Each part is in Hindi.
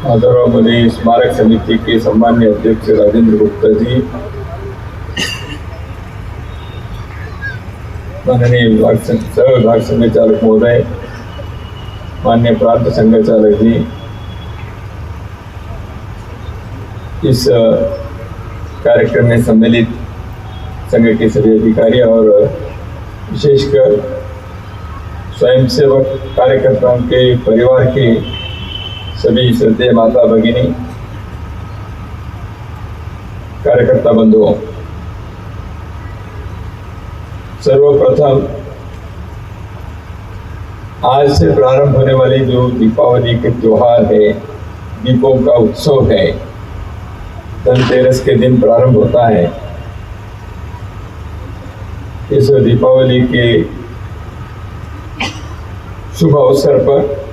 आदरामध्ये स्मारक समिति के सम्मान्य अध्यक्ष राजेंद्र गुप्ता जी, माननीय सह विभाग संघचालक महोदय, माननीय प्रांत संघचालक जी, इस कार्यक्रम में सम्मिलित संघ के सभी अधिकारी और विशेषकर स्वयंसेवक कार्यकर्ताओं के परिवार के सभी श्रद्धेय माता भगिनी, कार्यकर्ता बंधुओं, सर्वप्रथम आज से प्रारंभ होने वाली जो दीपावली के त्योहार है, दीपों का उत्सव है, धनतेरस के दिन प्रारंभ होता है। इस दीपावली के शुभ अवसर पर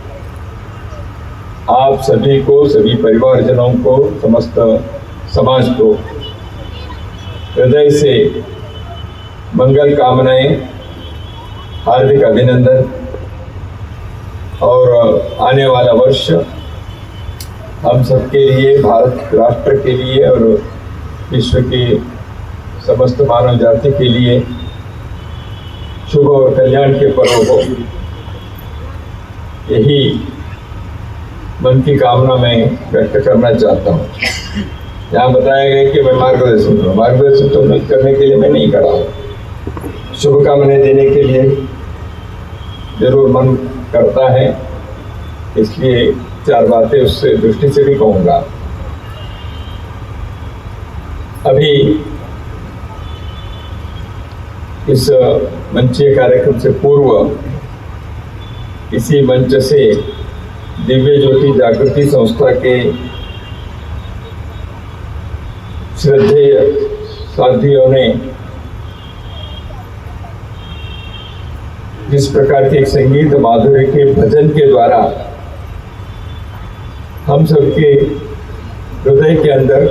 आप सभी को, सभी परिवारजनों को, समस्त समाज को हृदय से मंगल कामनाएं, हार्दिक अभिनंदन और आने वाला वर्ष हम सबके लिए, भारत राष्ट्र के लिए और विश्व की समस्त मानव जाति के लिए शुभ और कल्याण के पर्व हो, यही मन की कामना मैं व्यक्त करना चाहता हूँ। यहाँ बताया गया कि मैं मार्गदर्शन करूँ, मार्गदर्शन तो करने के लिए मैं नहीं कर रहा हूँ, शुभकामनाएं देने के लिए जरूर मन करता है, इसलिए चार बातें उससे दृष्टि से भी कहूँगा। अभी इस मंचीय कार्यक्रम से पूर्व इसी मंच से दिव्य ज्योति जागृति संस्था के श्रद्धेय साथियों ने जिस प्रकार के संगीत माधुर्य के भजन के द्वारा हम सबके हृदय के अंदर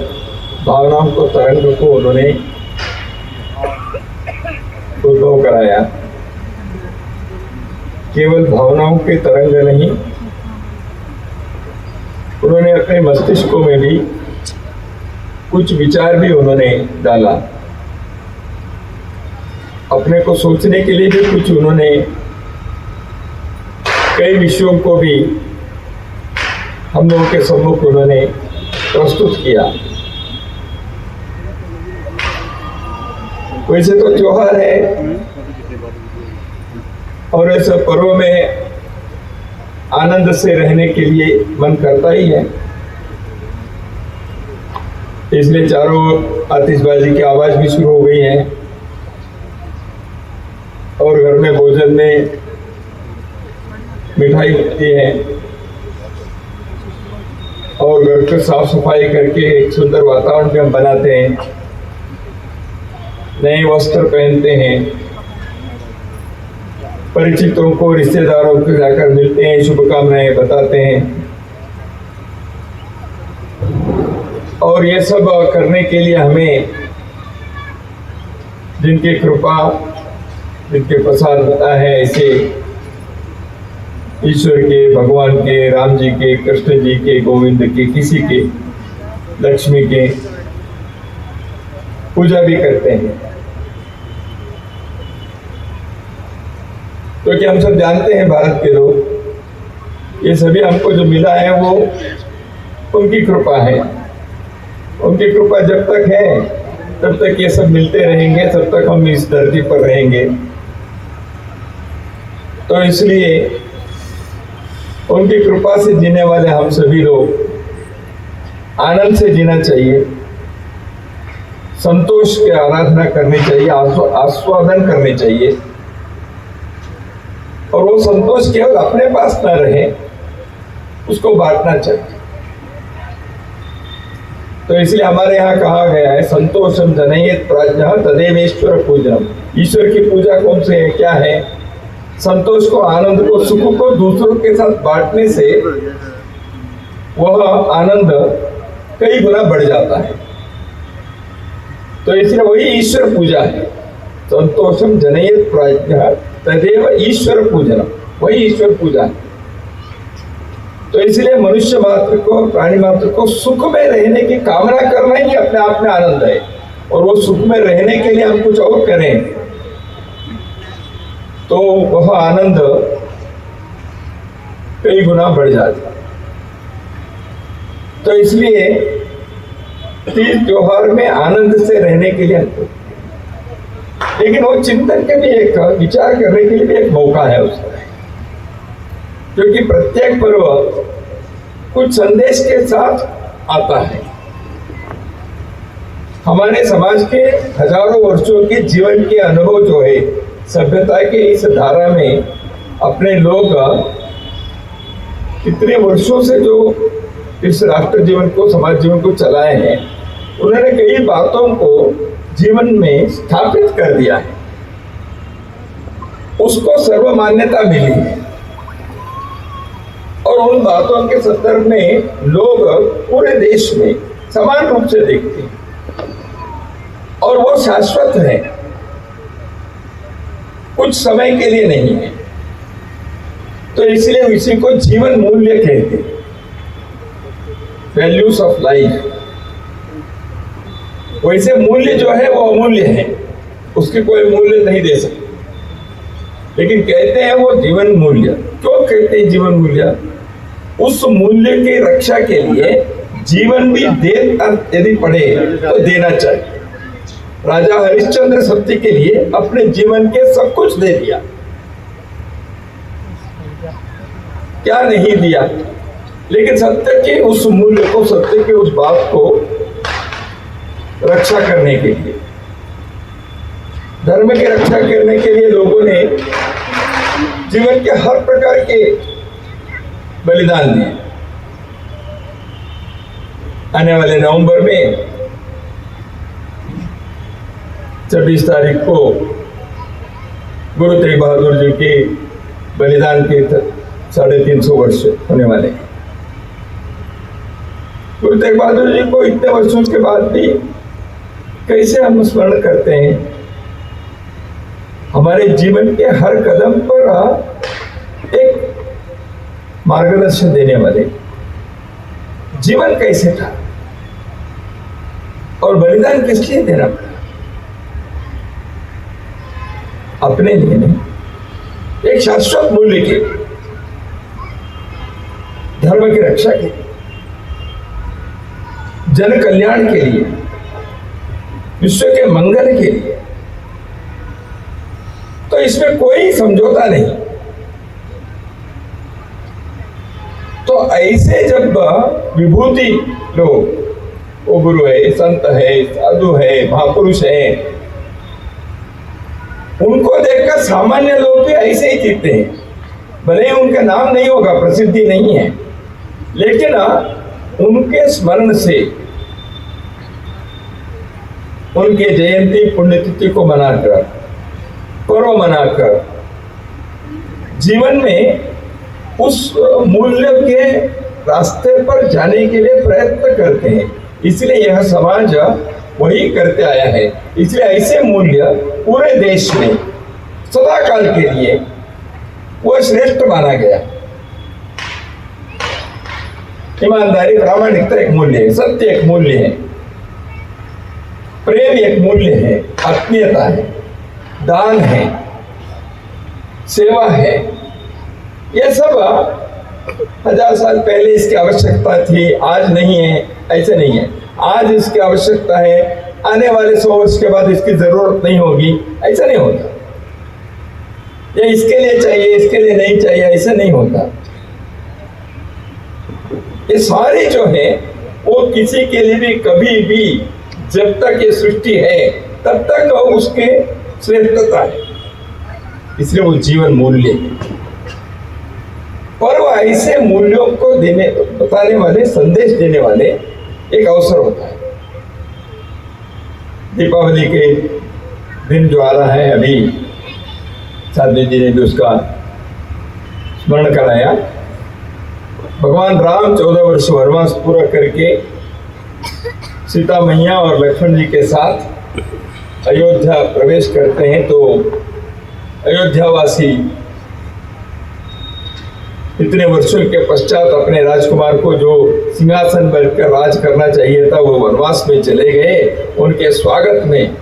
भावनाओं को, तरंग को उन्होंने उद्भव कराया। केवल भावनाओं के तरंग नहीं, उन्होंने अपने मस्तिष्क में भी कुछ विचार भी उन्होंने डाला, अपने को सोचने के लिए भी कुछ उन्होंने कई विषयों को भी हम लोगों के सम्मुख उन्होंने प्रस्तुत किया। वैसे तो त्योहार है और ऐसा पर्व में आनंद से रहने के लिए मन करता ही है, इसलिए चारों आतिशबाजी की आवाज भी शुरू हो गई है और घर में भोजन में मिठाई बनती है और घर को साफ सफाई करके एक सुंदर वातावरण भी हम बनाते हैं, नए वस्त्र पहनते हैं, परिचितों को, रिश्तेदारों को जाकर मिलते हैं, शुभकामनाएं बताते हैं। और ये सब करने के लिए हमें जिनकी कृपा, जिनके प्रसाद होता है, ऐसे ईश्वर के, भगवान के, राम जी के, कृष्ण जी के, गोविंद के, किसी के, लक्ष्मी के पूजा भी करते हैं। क्योंकि हम सब जानते हैं, भारत के लोग, ये सभी हमको जो मिला है वो उनकी कृपा है। उनकी कृपा जब तक है तब तक ये सब मिलते रहेंगे, तब तक हम इस धरती पर रहेंगे। तो इसलिए उनकी कृपा से जीने वाले हम सभी लोग आनंद से जीना चाहिए, संतोष की आराधना करनी चाहिए, आस्वादन करनी चाहिए। और वो संतोष केवल अपने पास न रहे, उसको बांटना चाहिए। तो इसलिए हमारे यहाँ कहा गया है, संतोषम जनयेत प्राज्ञः तदेवेश्वर पूजनम। ईश्वर की पूजा कौन से है, क्या है? संतोष को, आनंद को, सुख को दूसरों के साथ बांटने से वह आनंद कई गुना बढ़ जाता है। तो इसलिए वही ईश्वर पूजा है। संतोषम जनयेत प्राज्ञः तदेव ईश्वर पूजनम, वही ईश्वर पूजा है। तो इसलिए मनुष्य मात्र को, प्राणी मात्र को सुख में रहने की कामना करना ही अपने आप में आनंद है। और वो सुख में रहने के लिए हम कुछ और करें तो वह आनंद कई गुना बढ़ जाता। तो इसलिए तीज त्योहार में आनंद से रहने के लिए, लेकिन वो चिंतन के भी एक, विचार करने के लिए भी एक मौका है उसमें, क्योंकि प्रत्येक पर्व कुछ संदेश के साथ आता है। हमारे समाज के हजारों वर्षों के जीवन के अनुभव जो है, सभ्यता के इस धारा में अपने लोग कितने वर्षों से जो इस राष्ट्र जीवन को, समाज जीवन को चलाए हैं, उन्होंने कई बातों को जीवन में स्थापित कर दिया है, उसको सर्वमान्यता मिली है। और उन बातों के संदर्भ में लोग पूरे देश में समान रूप से देखते हैं और वो शाश्वत है, कुछ समय के लिए नहीं है। तो इसलिए इसी को जीवन मूल्य कहते हैं, वैल्यूज ऑफ लाइफ। वैसे मूल्य जो है वो अमूल्य है, उसके कोई मूल्य नहीं दे सकते, लेकिन कहते हैं वो जीवन मूल्य। क्यों कहते हैं जीवन मूल्य? उस मूल्य की रक्षा के लिए जीवन भी देना यदि पड़े तो देना चाहिए। राजा हरिश्चंद्र सत्य के लिए अपने जीवन के सब कुछ दे दिया, क्या नहीं दिया, लेकिन सत्य के उस मूल्य को, सत्य के उस बात को रक्षा करने के लिए, धर्म की रक्षा करने के लिए लोगों ने जीवन के हर प्रकार के बलिदान दिए। आने वाले नवंबर में 26 तारीख को गुरु तेग बहादुर जी के बलिदान के 350 वर्ष होने वाले हैं। गुरु तेग बहादुर जी को इतने वर्षों के बाद भी कैसे हम स्मरण करते हैं? हमारे जीवन के हर कदम पर एक मार्गदर्शन देने वाले। जीवन कैसे था और बलिदान किस लिए देना पड़ा? अपने लिए नहीं, एक शाश्वत मूल्य के, धर्म की रक्षा के लिए, जन कल्याण के लिए, विश्व के मंगल के लिए। तो इसमें कोई समझौता नहीं। तो ऐसे जब विभूति लोग, वो गुरु है, संत है, साधु है, महापुरुष है, उनको देखकर सामान्य लोग भी ऐसे ही जीते हैं। भले ही उनका नाम नहीं होगा, प्रसिद्धि नहीं है, लेकिन उनके स्मरण से, उनके जयंती पुण्यतिथि को मनाकर, पर्व मनाकर जीवन में उस मूल्य के रास्ते पर जाने के लिए प्रयत्न करते हैं। इसलिए यह समाज वही करते आया है। इसलिए ऐसे मूल्य पूरे देश में सदा काल के लिए वह श्रेष्ठ माना गया। ईमानदारी, प्रामाणिकता एक मूल्य है, सत्य एक मूल्य है, प्रेम एक मूल्य है, आत्मीयता है, दान है, सेवा है। यह सब 1000 साल पहले इसकी आवश्यकता थी, आज नहीं है, ऐसे नहीं है। आज इसकी आवश्यकता है, आने वाले 100 वर्ष के बाद इसकी जरूरत नहीं होगी, ऐसा नहीं होता। ये इसके लिए चाहिए, इसके लिए नहीं चाहिए, ऐसा नहीं होता। ये सारे जो है वो किसी के लिए भी, कभी भी, जब तक ये सृष्टि है तब तक उसके श्रेष्ठता है। इसलिए वो जीवन मूल्य है। और वो ऐसे मूल्यों को देने, बताने वाले, संदेश देने वाले एक अवसर होता है। दीपावली के दिन जो आ रहा है, अभी साध्वी जी ने भी उसका स्मरण कराया। भगवान राम 14 वर्ष वनवास पूरा करके सीता मैया और लक्ष्मण जी के साथ अयोध्या प्रवेश करते हैं। तो अयोध्यावासी इतने वर्षों के पश्चात अपने राजकुमार को जो सिंहासन बैठकर राज करना चाहिए था वो वनवास में चले गए। उनके स्वागत में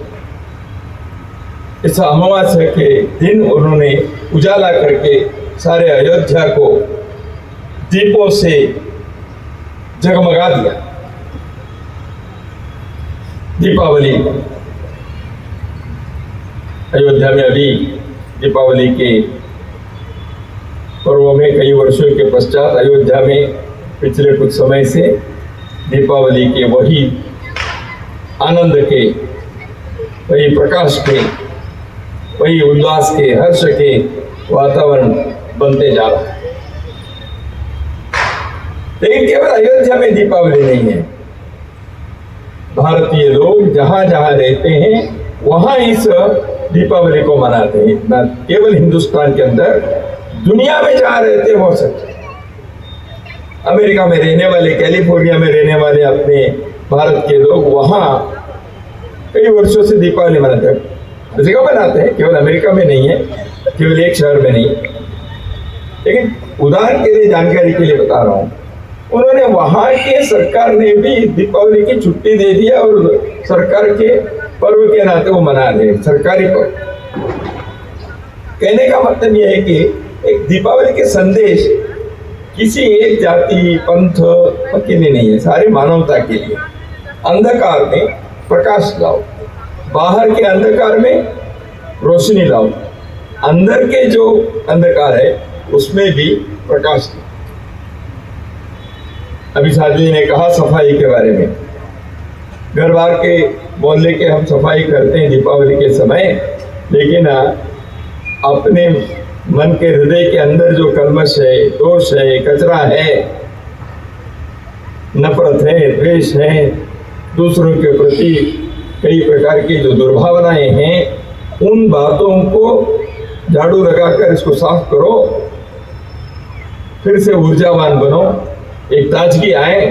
इस अमावस्या के दिन उन्होंने उजाला करके सारे अयोध्या को दीपों से जगमगा दिया। दीपावली अयोध्या में अभी दीपावली के पर्व में कई वर्षों के पश्चात अयोध्या में पिछले कुछ समय से दीपावली के वही आनंद के, वही प्रकाश के, वही उल्लास के, हर्ष के वातावरण बनते जा रहा है। लेकिन केवल अयोध्या में दीपावली नहीं है, भारतीय लोग जहां जहां रहते हैं वहां इस दीपावली को मनाते हैं। न केवल हिंदुस्तान के अंदर, दुनिया में जहां रहते हो सकते, अमेरिका में रहने वाले, कैलिफोर्निया में रहने वाले अपने भारत के लोग वहां कई वर्षों से दीपावली मनाते हैं। हर जगह मनाते हैं, केवल अमेरिका में नहीं है, केवल एक शहर में नहीं। लेकिन उदाहरण के लिए, जानकारी के लिए बता रहा हूं, उन्होंने वहां के सरकार ने भी दीपावली की छुट्टी दे दिया और सरकार के पर्व के नाते वो मना रहे, सरकारी पर्व। कहने का मतलब यह है कि एक दीपावली के संदेश किसी एक जाति, पंथ के लिए नहीं है, सारी मानवता के लिए। अंधकार में प्रकाश लाओ, बाहर के अंधकार में रोशनी लाओ, अंदर के जो अंधकार है उसमें भी प्रकाश लाओ। अभी साथी ने कहा सफाई के बारे में, घर बार के मोहल्ले के हम सफाई करते हैं दीपावली के समय, लेकिन अपने मन के हृदय के अंदर जो कलमश है, दोष है, कचरा है, नफरत है, द्वेष है, दूसरों के प्रति कई प्रकार की जो दुर्भावनाएं हैं, उन बातों को झाड़ू लगाकर इसको साफ करो, फिर से ऊर्जावान बनो, एक ताजगी आए।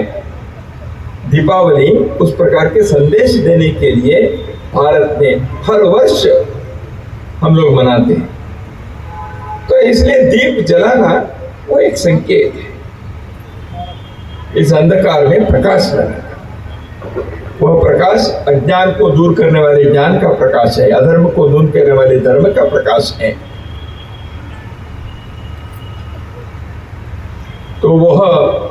दीपावली उस प्रकार के संदेश देने के लिए भारत में हर वर्ष हम लोग मनाते हैं। तो इसलिए दीप जलाना वो एक संकेत है, इस अंधकार में प्रकाश लाना। वह प्रकाश अज्ञान को दूर करने वाले ज्ञान का प्रकाश है, अधर्म को दूर करने वाले धर्म का प्रकाश है। तो वह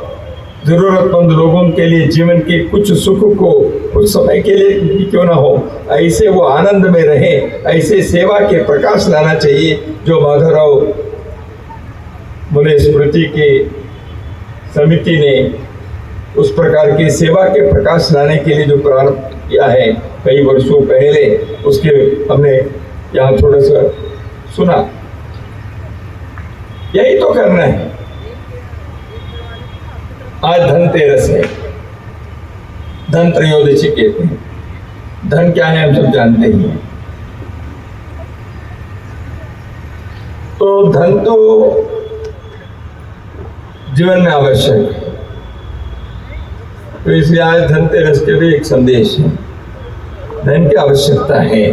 जरूरतमंद लोगों के लिए जीवन के कुछ सुख को कुछ समय के लिए भी क्यों ना हो, ऐसे वो आनंद में रहे, ऐसे सेवा के प्रकाश लाना चाहिए जो माधवराव मूल्य स्मृति की समिति ने उस प्रकार की सेवा के प्रकाश लाने के लिए जो प्रारंभ किया है कई वर्षों पहले, उसके हमने यहाँ थोड़ा सा सुना। यही तो करना है। आज धनतेरस है, धन त्रयोदशी कहते हैं। धन क्या है हम सब जानते ही हैं। तो धन तो जीवन में आवश्यक है, तो इसलिए आज धनतेरस के भी एक संदेश है, धन की आवश्यकता है।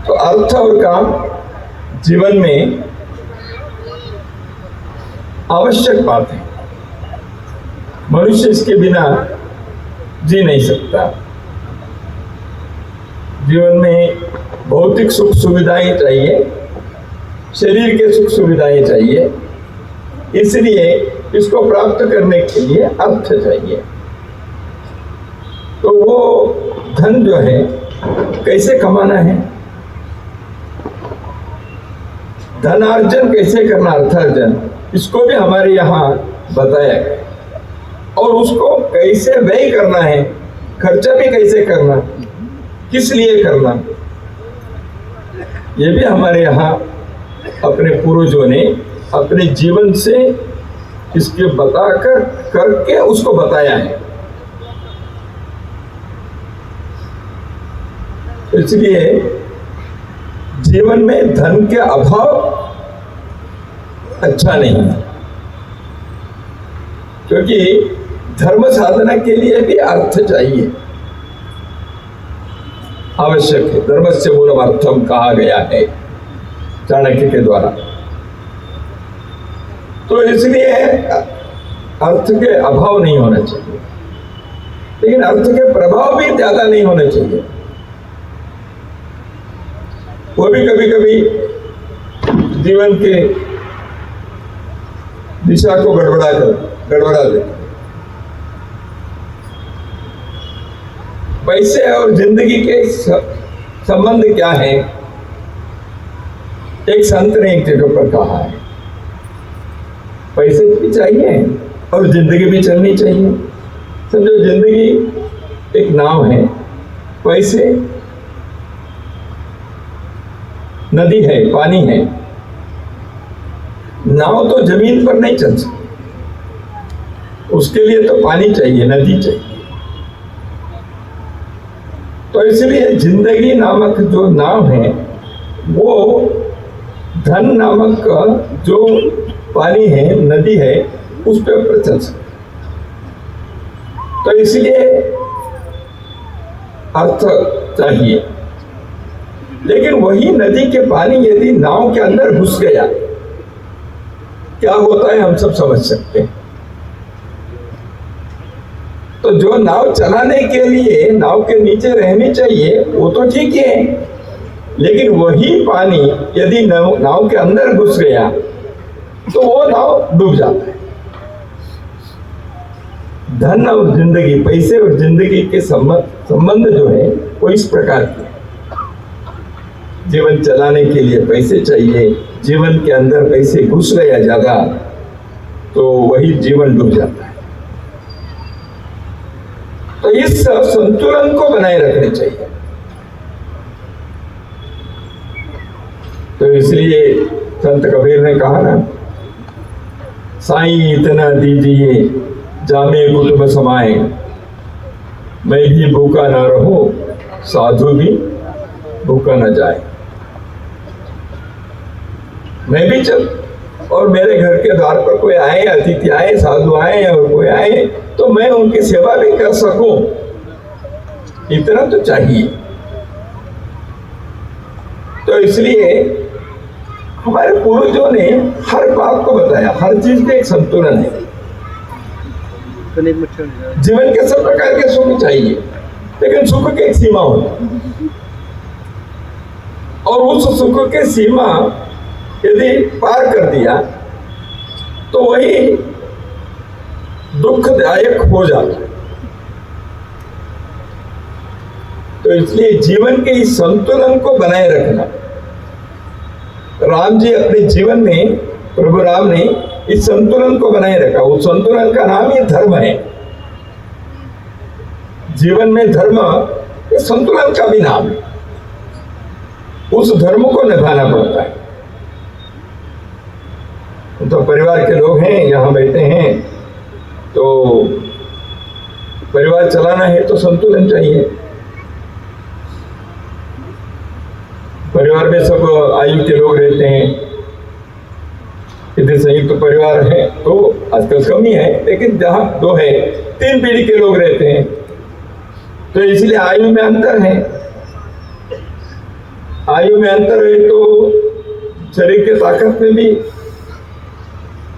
तो अर्थ और काम जीवन में आवश्यक बात है, मनुष्य इसके बिना जी नहीं सकता। जीवन में भौतिक सुख सुविधाएं चाहिए, शरीर के सुख सुविधाएं चाहिए, इसलिए इसको प्राप्त करने के लिए अर्थ चाहिए। तो वो धन जो है कैसे कमाना है, धनार्जन कैसे करना, अर्थार्जन, इसको भी हमारे यहाँ बताया गया। और उसको कैसे व्यय करना है, खर्चा भी कैसे करना, किस लिए करना, ये भी हमारे यहाँ अपने पूर्वजों ने अपने जीवन से इसके बताकर करके उसको बताया है। इसलिए जीवन में धन के अभाव अच्छा नहीं है, क्योंकि धर्म साधना के लिए भी अर्थ चाहिए, आवश्यक है। धर्मस्य मूलम अर्थम कहा गया है। चाणक्य के द्वारा। तो इसलिए अर्थ के अभाव नहीं होना चाहिए, लेकिन अर्थ के प्रभाव भी ज्यादा नहीं होने चाहिए। वो भी कभी कभी जीवन के दिशा को गड़बड़ा देते। पैसे और जिंदगी के संबंध क्या है? एक संत ने एक जगह पर कहा है, पैसे भी चाहिए और जिंदगी भी चलनी चाहिए। समझो, जिंदगी एक नाव है, पैसे नदी है, पानी है। नाव तो जमीन पर नहीं चल सकती, उसके लिए तो पानी चाहिए, नदी चाहिए। तो इसलिए जिंदगी नामक जो नाव है, वो धन नामक जो पानी है, नदी है, उस पर चल सकते। तो इसलिए अर्थ चाहिए, लेकिन वही नदी के पानी यदि नाव के अंदर घुस गया, क्या होता है हम सब समझ सकते हैं। तो जो नाव चलाने के लिए नाव के नीचे रहनी चाहिए वो तो ठीक है, लेकिन वही पानी यदि नाव के अंदर घुस गया तो वो नाव डूब जाता है। धन और जिंदगी, पैसे और जिंदगी के संबंध जो है वो इस प्रकार के। जीवन चलाने के लिए पैसे चाहिए, जीवन के अंदर पैसे घुस गया ज्यादा तो वही जीवन डूब जाता है। तो इस संतुलन को बनाए रखने चाहिए। तो इसलिए संत कबीर ने कहा ना, साईं इतना दीजिए जामे कुटुंब समाए, मैं भी भूखा ना रहूं, साधु भी भूखा ना जाए। मैं भी चल, और मेरे घर के द्वार पर कोई आए, अतिथि आए, साधु आए और कोई आए, तो मैं उनकी सेवा भी कर सकूं, इतना तो चाहिए। तो इसलिए हमारे पूर्वजों ने हर बात को बताया, हर चीज में एक संतुलन है। जीवन के सब प्रकार के सुख चाहिए, लेकिन सुख की एक सीमा होती है, और उस सुख की सीमा यदि पार कर दिया तो वही दुखदायक हो जाता है। तो इसलिए जीवन के इस संतुलन को बनाए रखना, राम जी अपने जीवन में, प्रभु राम ने इस संतुलन को बनाए रखा। उस संतुलन का नाम ही धर्म है। जीवन में धर्म संतुलन का भी नाम है। उस धर्म को निभाना पड़ता है। तो परिवार के लोग हैं, यहाँ बैठे हैं, तो परिवार चलाना है तो संतुलन चाहिए। परिवार में सब आयु के लोग रहते हैं। यदि संयुक्त परिवार है तो आजकल कम ही है, लेकिन जहाँ दो है, 3 पीढ़ी के लोग रहते हैं, तो इसलिए आयु में अंतर है। आयु में अंतर है तो शरीर के ताकत में भी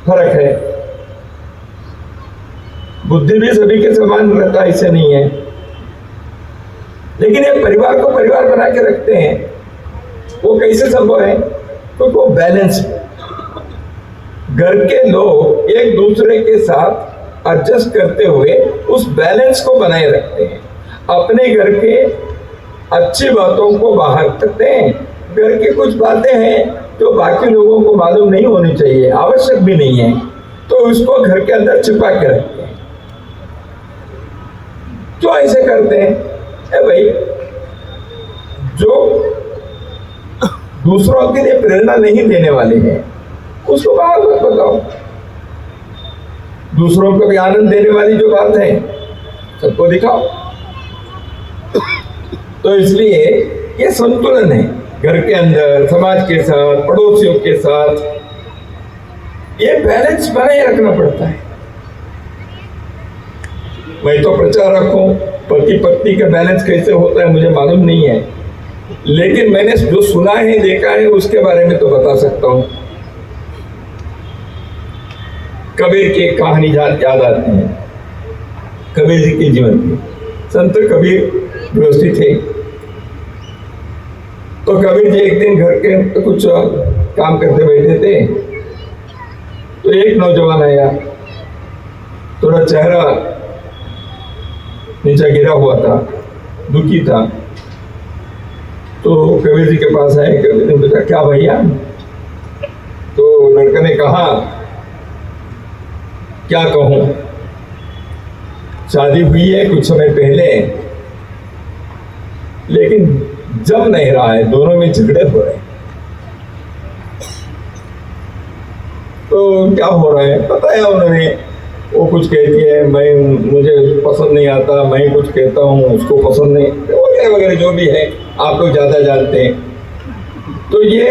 फर्क है। बुद्धि भी सभी के समान रहता, ऐसे नहीं है। लेकिन ये परिवार को परिवार बना के रखते हैं, वो कैसे संभव है? तो वो बैलेंस, घर के लोग एक दूसरे के साथ एडजस्ट करते हुए उस बैलेंस को बनाए रखते हैं। अपने घर के अच्छी बातों को बाहर रखते हैं, घर की कुछ बातें हैं जो बाकी लोगों को मालूम नहीं होनी चाहिए, आवश्यक भी नहीं है, तो उसको घर के अंदर छिपा के रखते हैं। क्यों ऐसे करते हैं? भाई, जो दूसरों के लिए प्रेरणा नहीं देने वाले हैं उसको बाहर मत बताओ। दूसरों को भी आनंद देने वाली जो बात है सबको दिखाओ। तो इसलिए ये संतुलन है, घर के अंदर, समाज के साथ, पड़ोसियों के साथ, ये बैलेंस बनाए रखना पड़ता है। मैं तो प्रचारक हूं, पति पत्नी का बैलेंस कैसे होता है मुझे मालूम नहीं है, लेकिन मैंने जो सुना है देखा है उसके बारे में तो बता सकता हूं। कबीर की एक कहानी याद आती है, कबीर जी के जीवन की। संत कबीर गृहस्थी थे, तो कबीर जी एक दिन घर के कुछ काम करते बैठे थे, तो एक नौजवान आया, थोड़ा चेहरा नीचे गिरा हुआ था, दुखी था। तो कबीर जी के पास आए, कबीर ने पूछा क्या भैया? तो लड़के ने कहा क्या कहूं, शादी हुई है कुछ समय पहले, लेकिन जम नहीं रहा है, दोनों में झगड़े हो रहे हैं। तो क्या हो रहा है पता है उन्होंने, वो कुछ कहती है मुझे पसंद नहीं आता, मैं कुछ कहता हूँ उसको पसंद नहीं, वगैरह वगैरह जो भी है आप लोग ज्यादा जानते हैं। तो ये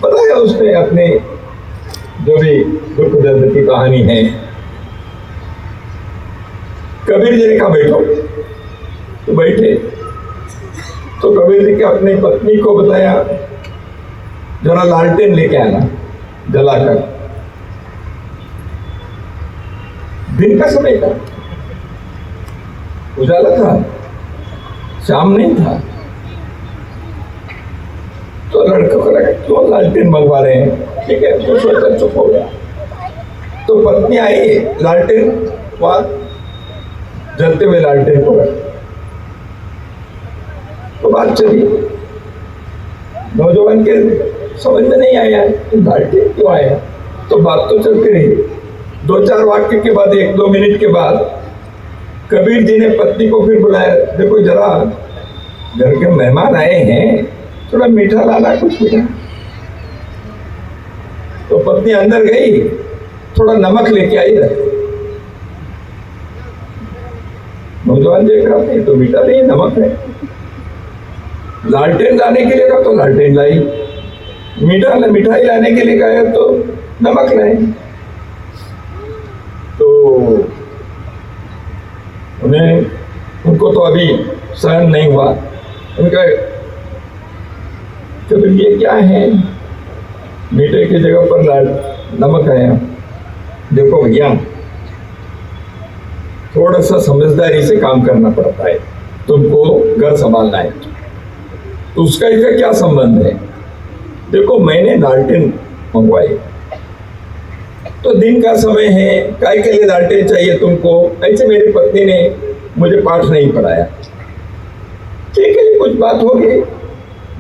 पता है उसने अपने जो भी दुख दर्द की कहानी है। कबीर जी ने कहा बैठो, तो बैठे। तो कबीर जी के अपनी पत्नी को बताया जरा लालटेन लेके आना जलाकर। दिन का समय था, उजाला था, शाम नहीं था। तो लड़कों को लगा क्यों लालटेन मंगवा रहे हैं, ठीक है, तो सोचा चुप हो गया। तो पत्नी आई, लालटेन वहां जलते हुए लालटेन को रख, तो बात चली। नौजवान के समझ में नहीं आया लालटेन क्यों आया, तो बात तो चलती रही। 2-4 वाक्य के बाद, 1-2 मिनट के बाद कबीर जी ने पत्नी को फिर बुलाया, देखो जरा घर के मेहमान आए हैं, थोड़ा मीठा लाना, कुछ मीठा। तो पत्नी अंदर गई, थोड़ा नमक लेके आई रख। नौजवान देख रहा था तो मीठा नहीं नमक है। लालटेन लाने के लिए कहा तो लालटेन लाई, मिठाई लाने के लिए कहा तो नमक लाए। तो उनको तो अभी सहन नहीं हुआ, उनका तो ये क्या है, मीठे की जगह पर नमक आया। देखो भैया थोड़ा सा समझदारी से काम करना पड़ता है, तुमको घर संभालना है, तो उसका इसका क्या संबंध है? देखो मैंने लालटेन मंगवाई, तो दिन का समय है, काय के लिए लालटेन चाहिए तुमको? ऐसे मेरी पत्नी ने मुझे पाठ नहीं पढ़ाया, ठीक है कुछ बात होगी,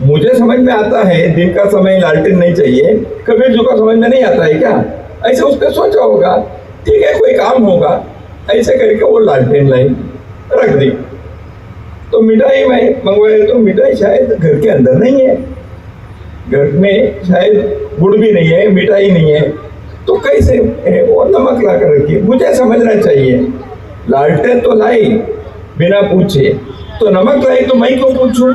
मुझे समझ में आता है दिन का समय लालटेन नहीं चाहिए, कबीर जी को समझ में नहीं आता है क्या? ऐसे उसने सोचा होगा, ठीक है कोई काम होगा, ऐसे करके वो लालटेन लाई रख दी। तो मिठाई में मंगवाए, तो मिठाई शायद घर के अंदर नहीं है, घर में शायद गुड़ भी नहीं है, मिठाई नहीं है, तो कैसे वो नमक ला कर रखी? मुझे समझना चाहिए, लालटेन तो लाई बिना पूछे, तो नमक लाई तो मैं क्यों पूछूं?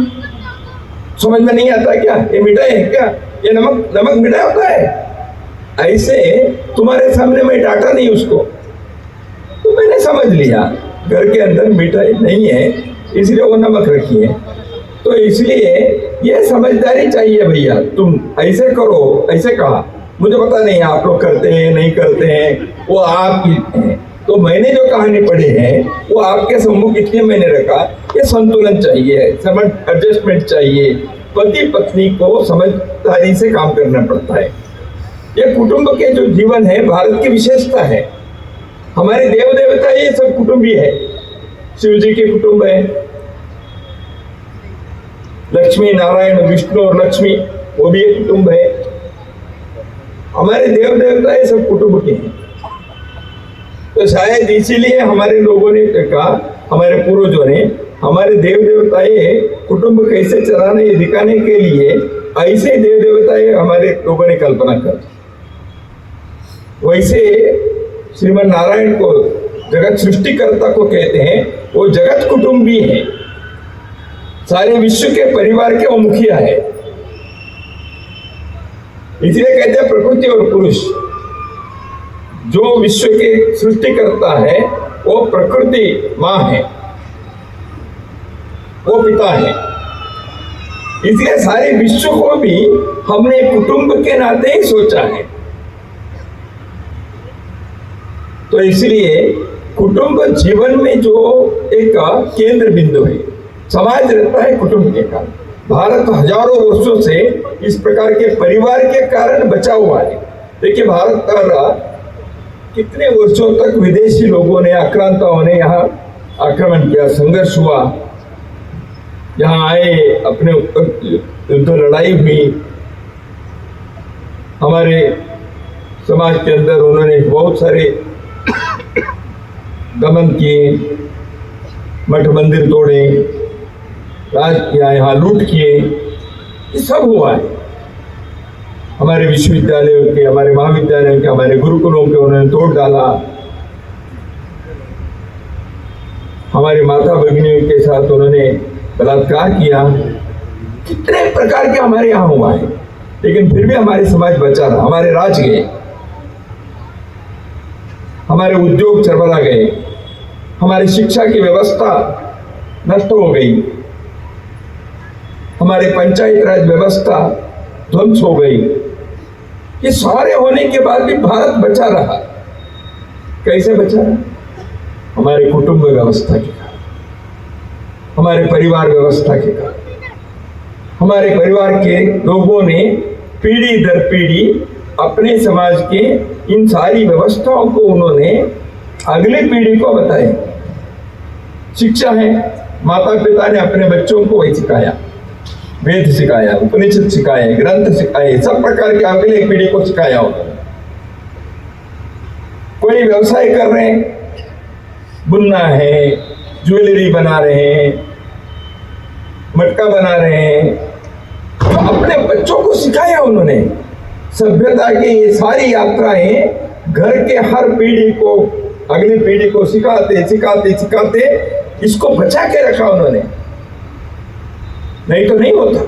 समझ में नहीं आता क्या ये मिठाई है क्या? ये नमक मिठाई होता है? ऐसे तुम्हारे सामने मैं डांटा नहीं उसको, तो मैंने समझ लिया घर के अंदर मिठाई नहीं है इसलिए वो नमक रखी है। तो इसलिए ये समझदारी चाहिए भैया, तुम ऐसे करो, ऐसे कहा। मुझे पता नहीं आप लोग करते हैं नहीं करते हैं, वो आपकी है। तो मैंने जो कहानी पढ़ी है वो आपके सम्मुख इसलिए मैंने रखा, ये संतुलन चाहिए, समझ एडजस्टमेंट चाहिए, पति पत्नी को समझदारी से काम करना पड़ता है। ये कुटुंब के जो जीवन है भारत की विशेषता है। हमारे देव देवता ये सब कुटुंबी है, शिव जी के कुटुंब है, लक्ष्मी नारायण विष्णु और लक्ष्मी वो भी एक कुटुंब है। हमारे देव देवता ये सब कुटुंब के हैं। तो शायद इसीलिए हमारे लोगों ने कहा, हमारे पूर्वजों ने, हमारे देव देवताएं कुटुंब कैसे चलाना ये दिखाने के लिए ऐसे देव देवताएं हमारे लोगों ने कल्पना कर। वैसे श्रीमन नारायण को जगत सृष्टिकर्ता को कहते हैं, वो जगत कुटुंबी है, सारे विश्व के परिवार के वो मुखिया है। इसलिए कहते हैं प्रकृति और पुरुष, जो विश्व के सृष्टि करता है वो प्रकृति माँ है, वो पिता है। इसलिए सारे विश्व को भी हमने कुटुंब के नाते ही सोचा है। तो इसलिए कुटुंब जीवन में जो एक केंद्र बिंदु है, समाज रहता है कुटुंब के कारण। भारत हजारों वर्षों से इस प्रकार के परिवार के कारण बचा हुआ है। देखिए, भारत का कितने वर्षों तक विदेशी लोगों ने, आक्रांताओं ने यहाँ आक्रमण किया, संघर्ष हुआ, यहाँ आए, अपने युद्ध लड़ाई हुई, हमारे समाज के अंदर उन्होंने बहुत सारे दमन किए, मठ मंदिर तोड़े, राज किया, यहाँ लूट किए, ये सब हुआ है। हमारे विश्वविद्यालयों के, हमारे महाविद्यालयों के, हमारे गुरुकुलों के उन्होंने तोड़ डाला, हमारी माता भगिनियों के साथ उन्होंने बलात्कार किया। कितने प्रकार के हमारे यहाँ हुआ है, लेकिन फिर भी हमारे समाज बचा रहा, हमारे राज गए, हमारे उद्योग चरमरा गए, हमारी शिक्षा की व्यवस्था नष्ट हो गई, हमारे पंचायत राज व्यवस्था ध्वंस हो गई। ये सारे होने के बाद भी भारत बचा रहा। कैसे बचा रहा? हमारे कुटुंब व्यवस्था के कारण, हमारे परिवार व्यवस्था के कारण। हमारे परिवार के लोगों ने पीढ़ी दर पीढ़ी अपने समाज के इन सारी व्यवस्थाओं को उन्होंने अगली पीढ़ी को बताया। शिक्षा है, माता पिता ने अपने बच्चों को वही सिखाया, वेद सिखाया, उपनिषद सिखाए, ग्रंथ सिखाए, सब प्रकार के अगली पीढ़ी को सिखाया उन्होंने। कोई व्यवसाय कर रहे हैं, बुनना है, ज्वेलरी बना रहे हैं, मटका बना रहे हैं, तो अपने बच्चों को सिखाया उन्होंने। सभ्यता की ये सारी यात्राएं घर के हर पीढ़ी को, अगली पीढ़ी को सिखाते सिखाते सिखाते इसको बचा के रखा उन्होंने, नहीं तो नहीं होता।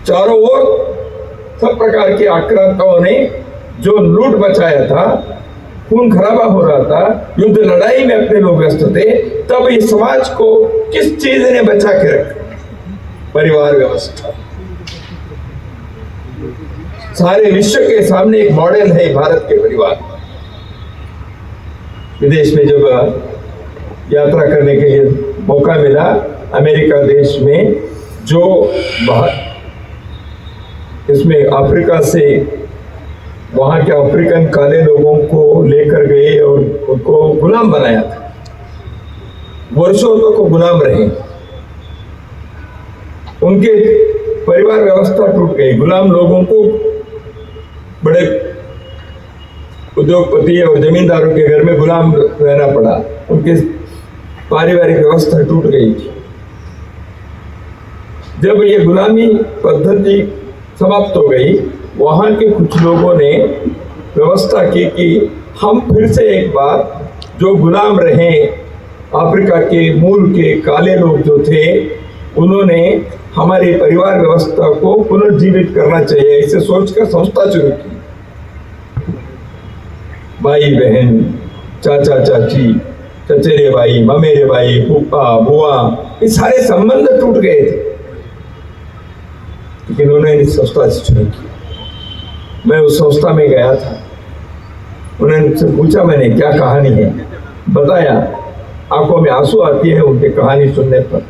चारों ओर सब प्रकार के आक्रांताओं ने जो लूट बचाया था, खून खराबा हो रहा था, युद्ध लड़ाई में अपने लोग व्यस्त थे, तब इस समाज को किस चीज ने बचा के रखा? परिवार व्यवस्था। सारे विश्व के सामने एक मॉडल है भारत के परिवार। विदेश में जब यात्रा करने के लिए मौका मिला, अमेरिका देश में जो इसमें अफ्रीका से वहाँ के अफ्रीकन काले लोगों को लेकर गए और उनको गुलाम बनाया था। वर्षों तक वो गुलाम रहे, उनके परिवार व्यवस्था टूट गई, गुलाम लोगों को बड़े उद्योगपति और जमींदारों के घर में गुलाम रहना पड़ा, उनकी पारिवारिक व्यवस्था टूट गई। जब ये गुलामी पद्धति समाप्त हो गई, वहाँ के कुछ लोगों ने व्यवस्था की कि हम फिर से एक बार जो गुलाम रहे अफ्रीका के मूल के काले लोग जो थे, उन्होंने हमारी परिवार व्यवस्था को पुनर्जीवित करना चाहिए, इसे सोचकर संस्था शुरू की। भाई बहन, चाचा चाची, चचेरे भाई, ममेरे भाई, फूफा बुआ, ये सारे संबंध टूट गए थे, लेकिन उन्होंने इस संस्था से शुरू की। मैं उस संस्था में गया था, उन्होंने मुझसे पूछा, मैंने क्या कहानी है बताया, आंखों में आंसू आती है उनकी कहानी सुनने पर।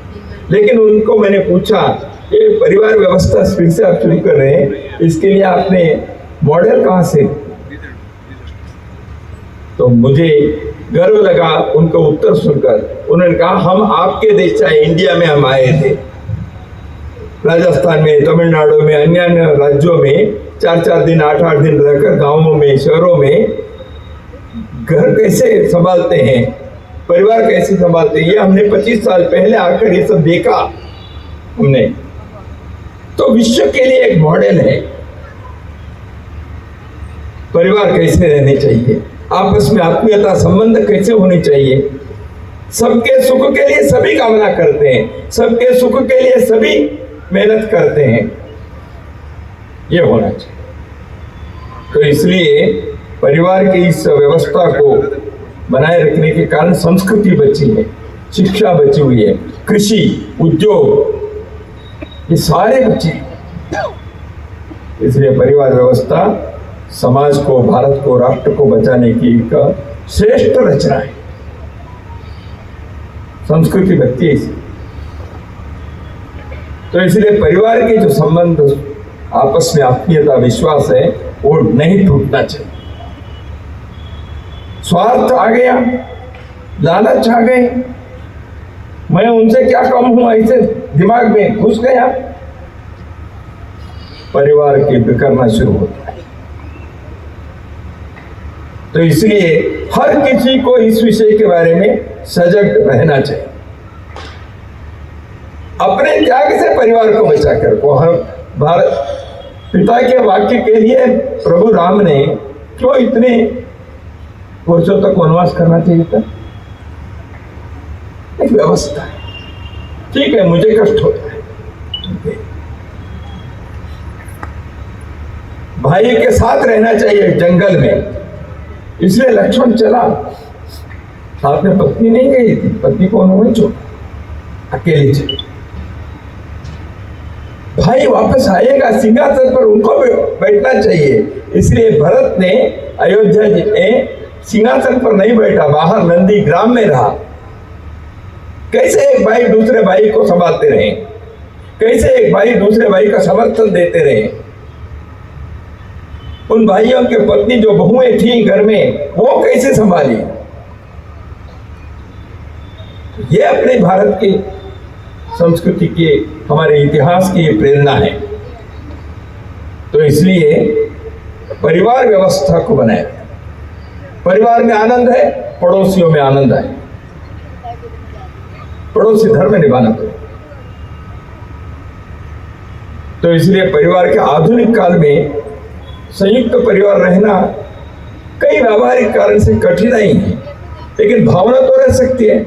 लेकिन उनको मैंने पूछा, ये परिवार व्यवस्था फिर से आप शुरू कर रहे हैं, इसके लिए आपने मॉडल कहाँ से? तो मुझे गर्व लगा उनका उत्तर सुनकर। उन्होंने कहा, हम आपके देश चाहे इंडिया में हम आए थे, राजस्थान में, तमिलनाडु में, अन्य अन्य राज्यों में 4-4 दिन 8-8 दिन रहकर गांवों में, शहरों में घर कैसे संभालते हैं, परिवार कैसे संभालते हैं, ये हमने 25 साल पहले आकर ये सब देखा हमने। तो विश्व के लिए एक मॉडल है, परिवार कैसे रहने चाहिए, आपस में आत्मीयता संबंध कैसे होने चाहिए, सबके सुख के लिए सभी कामना करते हैं, सबके सुख के लिए सभी मेहनत करते हैं, ये होना चाहिए। तो इसलिए परिवार की इस व्यवस्था को बनाए रखने के कारण संस्कृति बची है। शिक्षा बची हुई है, कृषि, उद्योग, ये सारे बचे। इसलिए परिवार व्यवस्था समाज को, भारत को, राष्ट्र को बचाने की एक श्रेष्ठ रचना है। संस्कृति बचती है इसी। तो इसलिए परिवार के जो संबंध, आपस में आत्मीयता, विश्वास है, वो नहीं टूटना चाहिए। स्वार्थ आ गया, लालच आ गए, मैं उनसे क्या कम हूं, ऐसे दिमाग में घुस गया, परिवार के बिखरना शुरू होता है। तो इसलिए हर किसी को इस विषय के बारे में सजग रहना चाहिए। अपने त्याग से परिवार को बचाकर को, हम भारत पिता के वाक्य के लिए प्रभु राम ने क्यों इतने वर्षों तक वनवास करना चाहिए था? एक व्यवस्था है। ठीक है, मुझे कष्ट होता है, भाई के साथ रहना चाहिए जंगल में, इसलिए लक्ष्मण चला, साथ में पत्नी नहीं गई थी, पत्नी को उन्होंने छोड़ा, अकेले चले। भाई वापस आएगा, सिंहासन पर उनको बैठना चाहिए, इसलिए भरत ने अयोध्या में सिंहासन पर नहीं बैठा, बाहर नंदी ग्राम में रहा। कैसे एक भाई दूसरे भाई को संभालते रहे, कैसे एक भाई दूसरे भाई का समर्थन देते रहे। उन भाइयों के पत्नी जो बहुएं थी घर में, वो कैसे संभाली। ये अपने भारत की संस्कृति की, हमारे इतिहास की प्रेरणा है। तो इसलिए परिवार व्यवस्था को बनाए। परिवार में आनंद है, पड़ोसियों में आनंद है, पड़ोसी धर्म निभाना पड़ेगा। तो इसलिए परिवार के आधुनिक काल में संयुक्त परिवार रहना कई व्यावहारिक कारण से कठिनाई है, लेकिन भावना तो रह सकती है।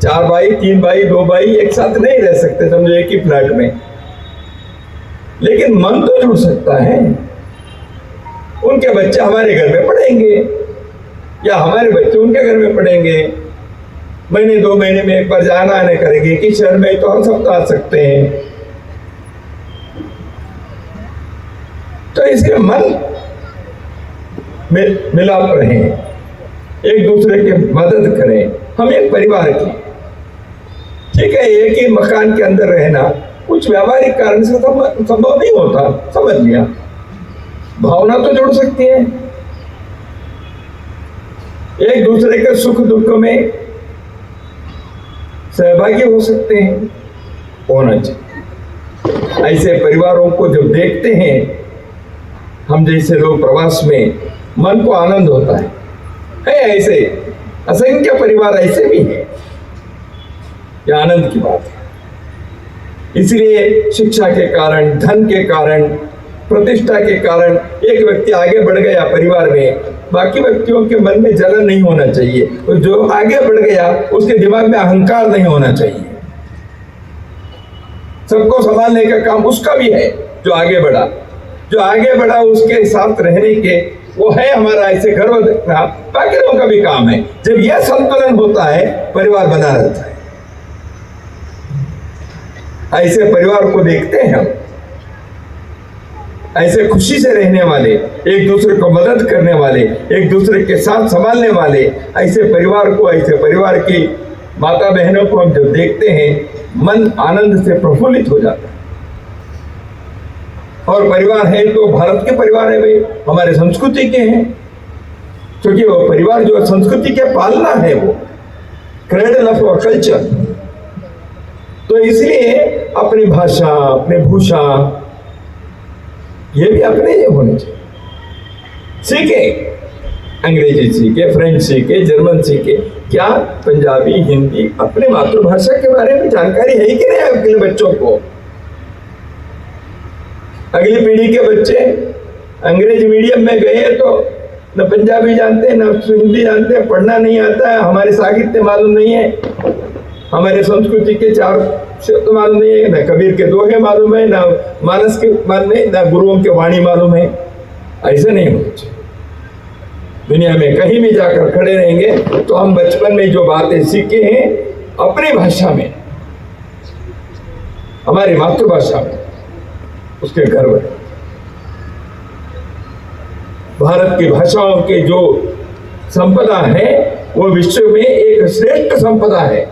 4 भाई, 3 भाई, 2 भाई एक साथ नहीं रह सकते, समझो एक ही फ्लैट में, लेकिन मन तो जुड़ सकता है। उनके बच्चे हमारे घर में पढ़ेंगे या हमारे बच्चे उनके घर में पढ़ेंगे, महीने 2 महीने में एक बार जाना आने करेंगे कि शहर में, तो हम सब आ सकते हैं। तो इसके मन में मिलाप रहें, एक दूसरे की मदद करें। हम एक परिवार की, ठीक है, एक ही मकान के अंदर रहना कुछ व्यावहारिक कारण से संभव नहीं होता, समझ लिया। भावना तो जुड़ सकती है, एक दूसरे के सुख दुख में सहभागी हो सकते हैं, होना चाहिए। ऐसे परिवारों को जब देखते हैं हम जैसे लोग प्रवास में, मन को आनंद होता है। ऐसे असंख्य परिवार ऐसे भी हैं, यह आनंद की बात है। इसलिए शिक्षा के कारण, धन के कारण, प्रतिष्ठा के कारण एक व्यक्ति आगे बढ़ गया परिवार में, बाकी व्यक्तियों के मन में जलन नहीं होना चाहिए। तो जो आगे बढ़ गया उसके दिमाग में अहंकार नहीं होना चाहिए। सबको संभालने का काम उसका भी है, जो आगे बढ़ा, जो आगे बढ़ा उसके साथ रहने के वो है हमारा ऐसे गर्व रखना, बाकी लोगों का भी काम है। जब यह संतुलन होता है, परिवार बना रहता है। ऐसे परिवार को देखते हैं हम, ऐसे खुशी से रहने वाले, एक दूसरे को मदद करने वाले, एक दूसरे के साथ संभालने वाले, ऐसे परिवार को, ऐसे परिवार की माता बहनों को हम जब देखते हैं, मन आनंद से प्रफुल्लित हो जाता है। और परिवार है तो भारत के परिवार है भाई, हमारे संस्कृति के हैं, क्योंकि वो परिवार जो संस्कृति के पालना है, वो क्रेडल ऑफ आवर कल्चर। तो इसलिए अपनी भाषा, अपने भूषा, ये भी अपने ही होने चाहिए। सीखे, अंग्रेजी सीखे, फ्रेंच सीखे, जर्मन सीखे, क्या पंजाबी, हिंदी, अपने मातृभाषा के बारे में जानकारी है कि नहीं आपके बच्चों को? अगली पीढ़ी के बच्चे अंग्रेजी मीडियम में गए तो न पंजाबी जानते, न हिंदी जानते, पढ़ना नहीं आता है, हमारे साहित्य मालूम नहीं है, हमारे संस्कृति के 4 शब्द मालूम नहीं है, न कबीर के दोहे मालूम है, न मानस के मालूम है, न गुरुओं के वाणी मालूम है। ऐसे नहीं होना चाहिए। दुनिया में कहीं भी जाकर खड़े रहेंगे तो हम बचपन में जो बातें सीखे हैं अपनी भाषा में, हमारी मातृभाषा में उसके गर्व है। भारत की भाषाओं के जो संपदा है वो विश्व में एक श्रेष्ठ संपदा है।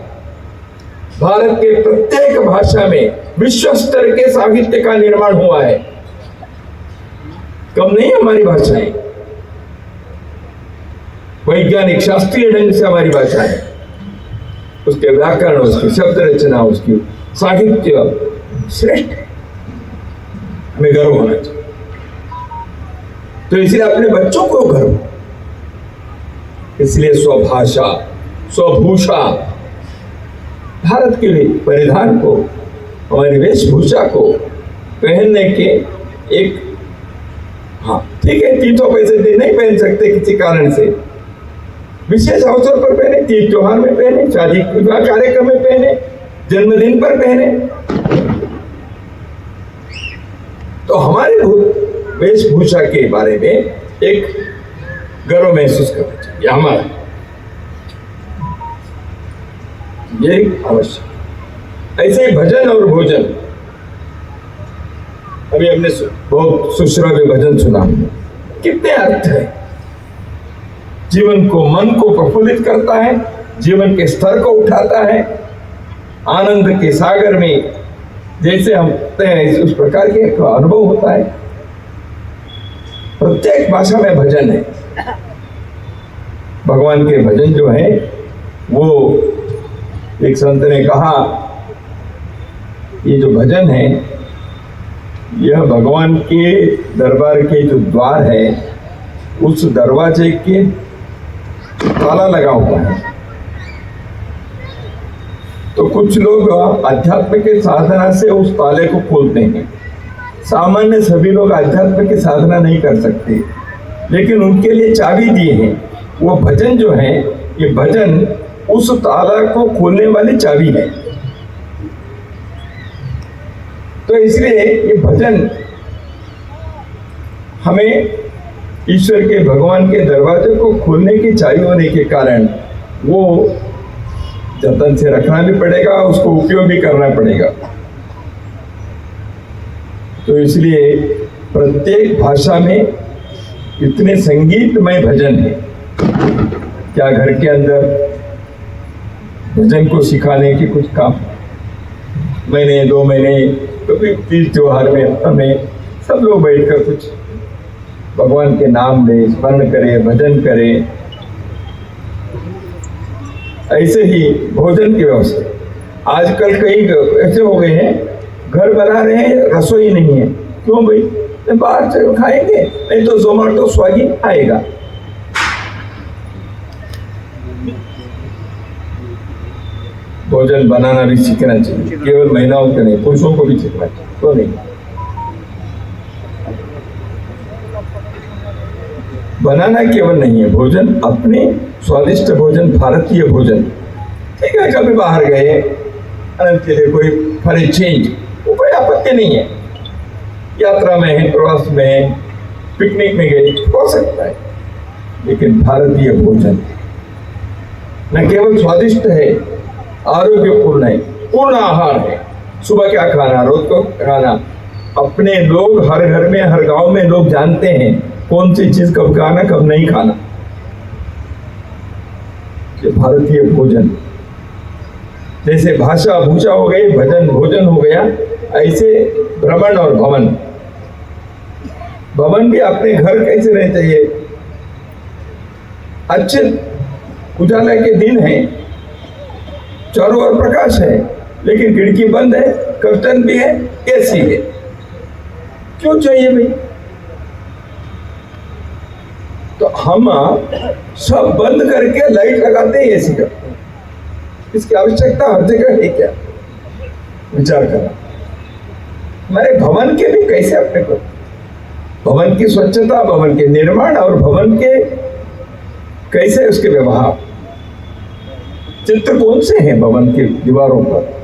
भारत के प्रत्येक भाषा में विश्व स्तर के साहित्य का निर्माण हुआ है। कम नहीं हमारी भाषाएं, वैज्ञानिक शास्त्रीय ढंग से हमारी भाषा है, उसके व्याकरण, उसकी शब्द रचना, उसकी साहित्य श्रेष्ठ है। हमें गर्व होना चाहिए। तो इसलिए अपने बच्चों को गर्व, इसलिए स्वभाषा स्वभूषा, भारत के परिधान को, हमारी वेशभूषा को पहनने के एक, हाँ ठीक है, 300 पैसे दे नहीं पहन सकते किसी कारण से, विशेष अवसर पर पहने, तीज त्योहार में पहने, शादी विवाह कार्यक्रम में पहने, जन्मदिन पर पहने, तो हमारे वेशभूषा के बारे में एक गर्व महसूस करना चाहिए हमारा, ये आवश्यक। ऐसे ही भजन और भोजन, अभी हमने बहुत सुश्राव्य भजन सुना, कितने अर्थ है, जीवन को, मन को प्रफुल्लित करता है, जीवन के स्तर को उठाता है, आनंद के सागर में जैसे हम हैं उस प्रकार के अनुभव होता है। प्रत्येक भाषा में भजन है। भगवान के भजन जो है वो, एक संत ने कहा, ये जो भजन है यह भगवान के दरबार के जो द्वार है उस दरवाजे के ताला लगा हुआ है। तो कुछ लोग अध्यात्म के साधना से उस ताले को खोलते हैं। सामान्य सभी लोग अध्यात्म की साधना नहीं कर सकते, लेकिन उनके लिए चाबी दिए हैं। वो भजन जो है, ये भजन उस ताला को खोलने वाली चाबी है। तो इसलिए ये भजन हमें ईश्वर के, भगवान के दरवाजे को खोलने की चाबी होने के कारण वो जतन से रखना भी पड़ेगा, उसको उपयोग भी करना पड़ेगा। तो इसलिए प्रत्येक भाषा में इतने संगीतमय भजन है। क्या घर के अंदर भजन को सिखाने की कुछ काम, महीने 2 महीने, कभी तीज त्योहार में हमें सब लोग बैठकर कुछ भगवान के नाम ले, स्मरण करें, भजन करें। ऐसे ही भोजन की व्यवस्था, आजकल कई ऐसे हो गए हैं, घर बना रहे हैं, रसोई नहीं है। क्यों भाई, बाहर से खाएंगे, नहीं तो जोमेटो स्विगी आएगा। भोजन बनाना भी सीखना चाहिए, केवल महिलाओं को नहीं, पुरुषों को भी सीखना चाहिए। तो नहीं, बनाना केवल नहीं है, भोजन अपने स्वादिष्ट भोजन, भारतीय भोजन। ठीक है, कभी बाहर गए अनंत के लिए, कोई फॉर ए चेंज, वो कोई आपत्ति नहीं है। यात्रा में है, प्रवास में है, पिकनिक में गए, हो सकता है। लेकिन भारतीय भोजन न केवल स्वादिष्ट है, आरोग्यपूर्ण है, पूर्ण आहार है। सुबह क्या खाना, रोज को खाना। अपने लोग हर घर में, हर गांव में लोग जानते हैं कौन सी चीज कब खाना, कब नहीं खाना। ये भारतीय भोजन, जैसे भाषा भूषा हो गई, भजन भोजन हो गया, ऐसे भ्रमण और भवन। भवन भी अपने घर कैसे रहने चाहिए, अच्छे उजाला के दिन है, चारों ओर प्रकाश है, लेकिन खिड़की बंद है, कर्टन भी है, एसी है। क्यों चाहिए भाई? तो हम सब बंद करके लाइट लगाते हैं, एसी करते हैं। इसकी आवश्यकता हर जगह है क्या? विचार करना। हमारे भवन के भी कैसे अपने को, भवन की स्वच्छता, भवन के निर्माण और भवन के कैसे उसके व्यवहार, चित्र कौन से हैं भवन की दीवारों पर।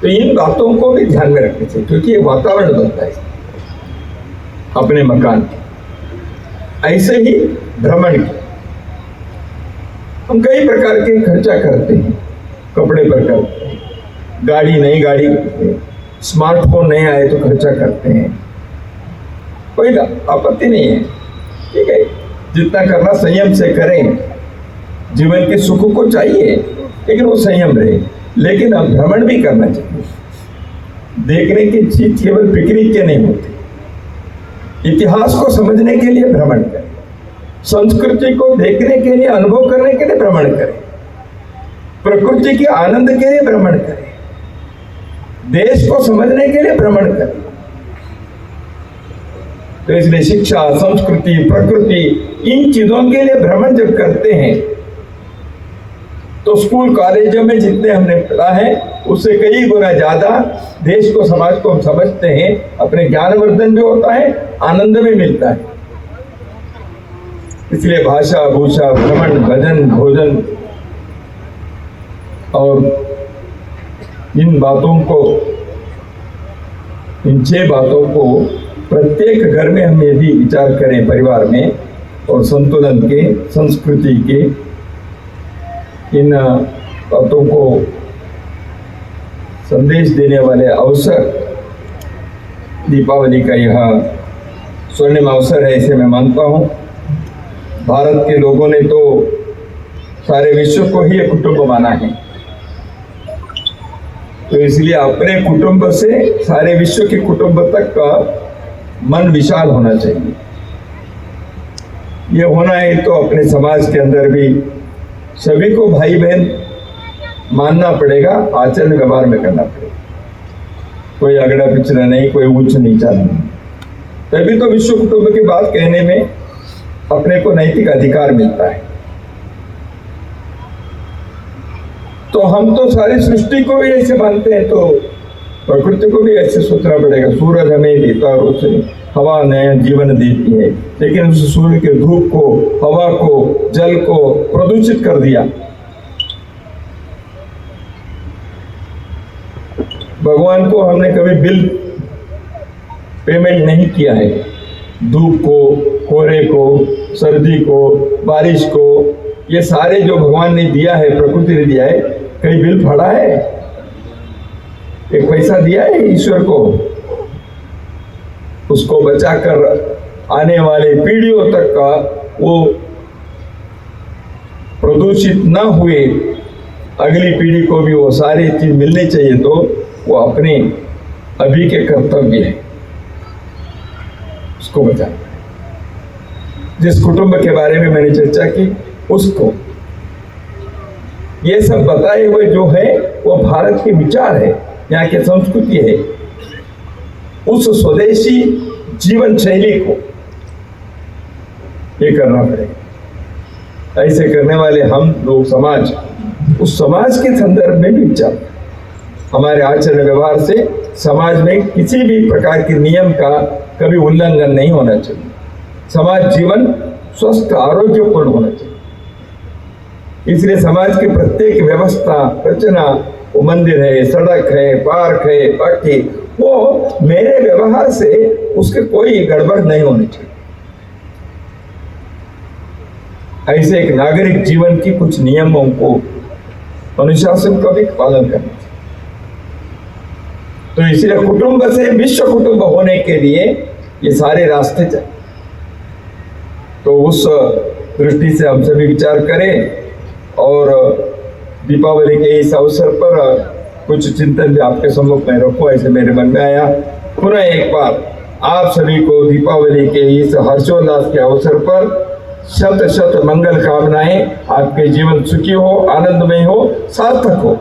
तो इन बातों को भी ध्यान में रखना चाहिए, क्योंकि ये वातावरण बनता है अपने मकान की। ऐसे ही भ्रमण की, हम कई प्रकार के खर्चा करते हैं, कपड़े पर करते हैं, गाड़ी नई गाड़ी, स्मार्टफोन नहीं आए तो खर्चा करते हैं, कोई आपत्ति नहीं है, ठीक है, जितना करना संयम से करें। जीवन के सुख को चाहिए लेकिन वो संयम रहे। लेकिन अब भ्रमण भी करना चाहिए। देखने की चीज केवल पिकनिक के नहीं होती, इतिहास को समझने के लिए भ्रमण करें, संस्कृति को देखने के लिए, अनुभव करने के लिए भ्रमण करें, प्रकृति के आनंद के लिए भ्रमण करें, देश को समझने के लिए भ्रमण करें। तो इसलिए शिक्षा, संस्कृति, प्रकृति, इन चीजों के लिए भ्रमण जब करते हैं तो स्कूल कॉलेजों में जितने हमने पढ़ा है उससे कई गुना ज्यादा देश को, समाज को हम समझते हैं, अपने ज्ञानवर्धन भी होता है, आनंद भी मिलता है। इसलिए भाषा, भूषा, भ्रमण, भजन, भोजन और इन बातों को, इन 6 बातों को प्रत्येक घर में हम यदि विचार करें परिवार में, और संतुलन के, संस्कृति के इन बातों को संदेश देने वाले अवसर, दीपावली का यह स्वर्णिम अवसर है, इसे मैं मानता हूँ। भारत के लोगों ने तो सारे विश्व को ही एक कुटुंब माना है, तो इसलिए अपने कुटुंब से सारे विश्व के कुटुंब तक का मन विशाल होना चाहिए। ये होना है तो अपने समाज के अंदर भी सभी को भाई बहन मानना पड़ेगा, आचरण व्यवहार में करना पड़ेगा, कोई अगड़ा पिछड़ा नहीं, कोई ऊंच नीचा नहीं। तभी तो विश्व कुटुंब की बात कहने में अपने को नैतिक अधिकार मिलता है। तो हम तो सारी सृष्टि को भी ऐसे मानते हैं, तो प्रकृति को भी ऐसे सोचना पड़ेगा। सूरज हमें देता रोशनी, हवा नया जीवन देती है, लेकिन उस सूर्य के धूप को, हवा को, जल को प्रदूषित कर दिया। भगवान को हमने कभी बिल पेमेंट नहीं किया है। धूप को, कोहरे को, सर्दी को, बारिश को, ये सारे जो भगवान ने दिया है, प्रकृति ने दिया है, कहीं बिल फड़ा है? एक पैसा दिया है ईश्वर को? उसको बचाकर आने वाले पीढ़ियों तक का वो प्रदूषित न हुए, अगली पीढ़ी को भी वो सारी चीज मिलनी चाहिए, तो वो अपने अभी के कर्तव्य है उसको बचाना। जिस कुटुंब के बारे में मैंने चर्चा की, उसको ये सब बताए हुए जो है वो भारत के विचार है, यहाँ की संस्कृति है। उस स्वदेशी जीवन शैली को ये करना पड़ेगा। ऐसे करने वाले हम लोग समाज, उस समाज के संदर्भ में भी विचार, हमारे आचरण व्यवहार से समाज में किसी भी प्रकार के नियम का कभी उल्लंघन नहीं होना चाहिए। समाज जीवन स्वस्थ, आरोग्यपूर्ण होना चाहिए। इसलिए समाज की प्रत्येक व्यवस्था, रचना, वो मंदिर है, सड़क है, पार्क है, बाकी वो मेरे व्यवहार से उसके कोई गड़बड़ नहीं होनी चाहिए। ऐसे एक नागरिक जीवन की कुछ नियमों को, अनुशासन का भी पालन करना चाहिए। तो इसलिए कुटुंब से विश्व कुटुंब होने के लिए ये सारे रास्ते चाहिए। तो उस दृष्टि से हम सभी विचार करें, और दीपावली के इस अवसर पर कुछ चिंतन भी आपके सम्मुख में रखो, ऐसे मेरे मन में आया। पुनः एक बार आप सभी को दीपावली के इस हर्षोल्लास के अवसर पर शत शत मंगल कामनाएं। आपके जीवन सुखी हो, आनंदमय हो, सार्थक हो।